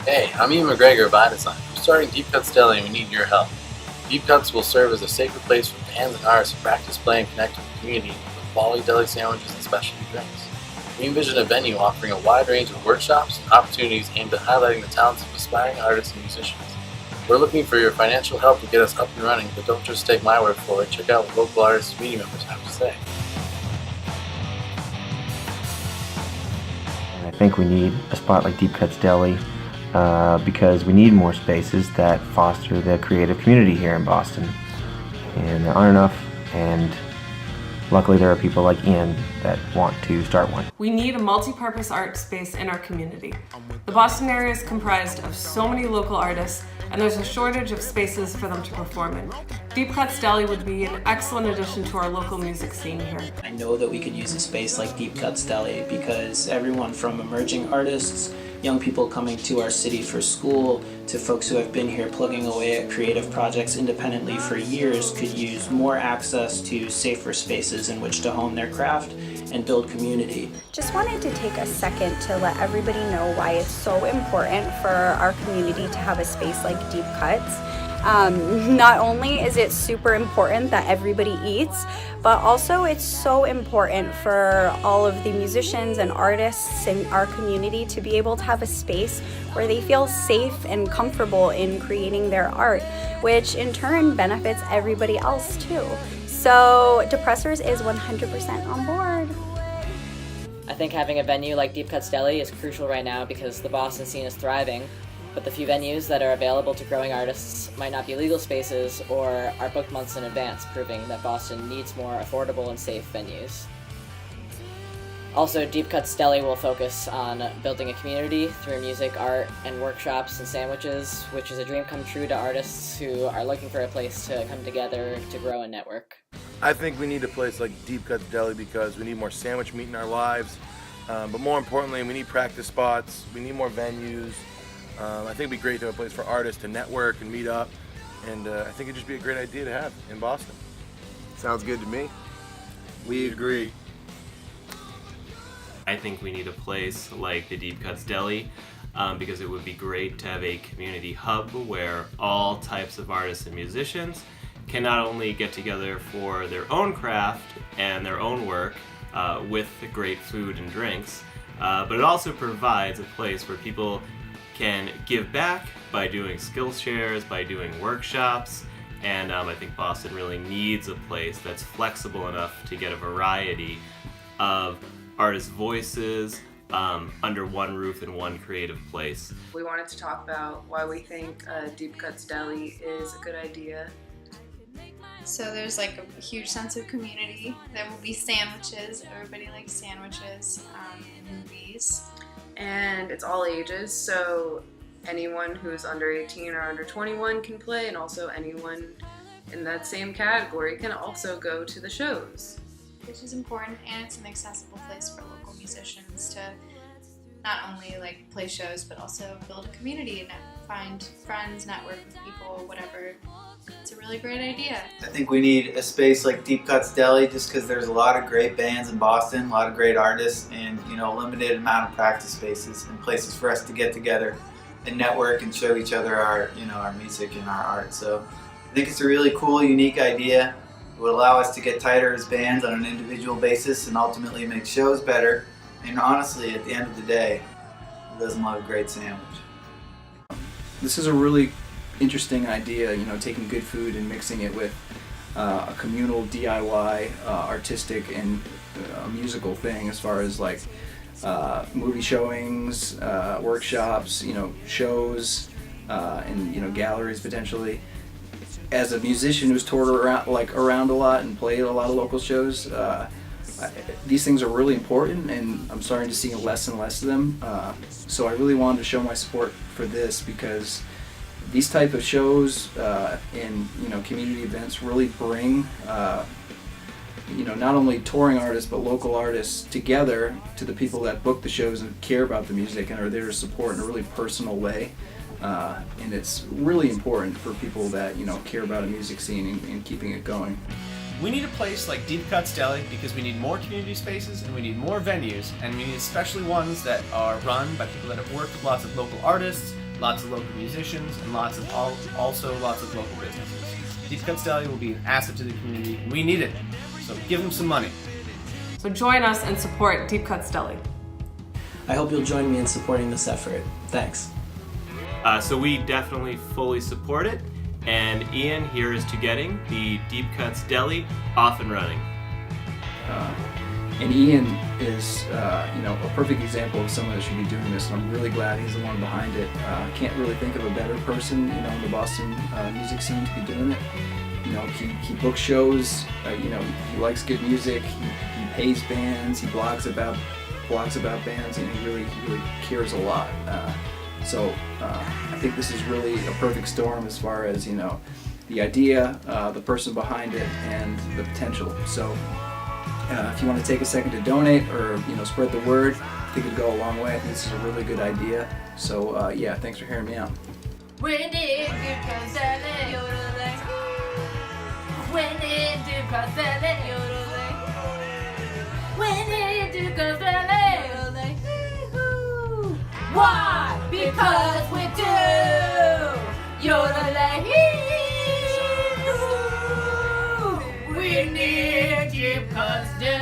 Hey, I'm Ian McGregor of iDesign. We're starting Deep Cuts Deli and we need your help. Deep Cuts will serve as a sacred place for bands and artists to practice, play, and connect with the community with quality deli sandwiches and specialty drinks. We envision a venue offering a wide range of workshops and opportunities aimed at highlighting the talents of aspiring artists and musicians. We're looking for your financial help to get us up and running, but don't just take my word for it. Check out what local artists and community members have to say. And I think we need a spot like Deep Cuts Deli because we need more spaces that foster the creative community here in Boston. And there aren't enough, and luckily there are people like Ian that want to start one. We need a multi-purpose art space in our community. The Boston area is comprised of so many local artists, and there's a shortage of spaces for them to perform in. Deep Cuts Deli would be an excellent addition to our local music scene here. I know that we could use a space like Deep Cuts Deli because everyone from emerging artists, young people coming to our city for school, to folks who have been here plugging away at creative projects independently for years could use more access to safer spaces in which to hone their craft and build community. Just wanted to take a second to let everybody know why it's so important for our community to have a space like Deep Cuts. Not only is it super important that everybody eats, but also it's so important for all of the musicians and artists in our community to be able to have a space where they feel safe and comfortable in creating their art, which in turn benefits everybody else too. So Depressors is 100% on board. I think having a venue like Deep Cuts Deli is crucial right now because the Boston scene is thriving, but the few venues that are available to growing artists might not be legal spaces or are booked months in advance, proving that Boston needs more affordable and safe venues. Also, Deep Cuts Deli will focus on building a community through music, art, and workshops and sandwiches, which is a dream come true to artists who are looking for a place to come together to grow and network. I think we need a place like Deep Cuts Deli because we need more sandwich meat in our lives, but more importantly, we need practice spots, we need more venues. I think it'd be great to have a place for artists to network and meet up, and I think it'd just be a great idea to have in Boston. Sounds good to me. We agree. I think we need a place like the Deep Cuts Deli because it would be great to have a community hub where all types of artists and musicians can not only get together for their own craft and their own work with great food and drinks, but it also provides a place where people can give back by doing skill shares, by doing workshops, and I think Boston really needs a place that's flexible enough to get a variety of artist voices under one roof in one creative place. We wanted to talk about why we think Deep Cuts Deli is a good idea. So there's like a huge sense of community. There will be sandwiches. Everybody likes sandwiches in movies. And it's all ages, so anyone who's under 18 or under 21 can play, and also anyone in that same category can also go to the shows. Which is important, and it's an accessible place for local musicians to not only like play shows, but also build a community and find friends, network with people, whatever. It's a really great idea. I think we need a space like Deep Cuts Deli just because there's a lot of great bands in Boston, a lot of great artists, and a limited amount of practice spaces and places for us to get together and network and show each other our our music and our art. So I think it's a really cool, unique idea. It would allow us to get tighter as bands on an individual basis and ultimately make shows better. And honestly, at the end of the day, who doesn't love a great sandwich? This is a really interesting idea, taking good food and mixing it with a communal DIY, artistic and musical thing as far as like movie showings, workshops, shows, and galleries potentially. As a musician who's toured around a lot and played a lot of local shows, these things are really important, and I'm starting to see less and less of them. So I really wanted to show my support for this because these type of shows and community events really bring not only touring artists but local artists together to the people that book the shows and care about the music and are there to support in a really personal way. And it's really important for people that care about a music scene and keeping it going. We need a place like Deep Cuts Deli because we need more community spaces and we need more venues, and we need especially ones that are run by people that have worked with lots of local artists, lots of local musicians, and also lots of local businesses. Deep Cuts Deli will be an asset to the community. We need it, so give them some money. So join us and support Deep Cuts Deli. I hope you'll join me in supporting this effort. Thanks. So we definitely fully support it, and Ian here is to getting the Deep Cuts Deli off and running. And Ian is, a perfect example of someone that should be doing this, and I'm really glad he's the one behind it. Can't really think of a better person, in the Boston music scene to be doing it. He books shows. He likes good music. He pays bands. He blogs about bands, and he really cares a lot. So I think this is really a perfect storm as far as the idea, the person behind it, and the potential. So. If you want to take a second to donate or spread the word, I think it'd go a long way. I think this is a really good idea. So yeah, thanks for hearing me out. When did Deep Cuts Deli yodeling? When did Deep Cuts Deli yodeling? When did Deep Cuts Deli yodeling? Why? Because we do yodeling. We need Deep Cuts Deli.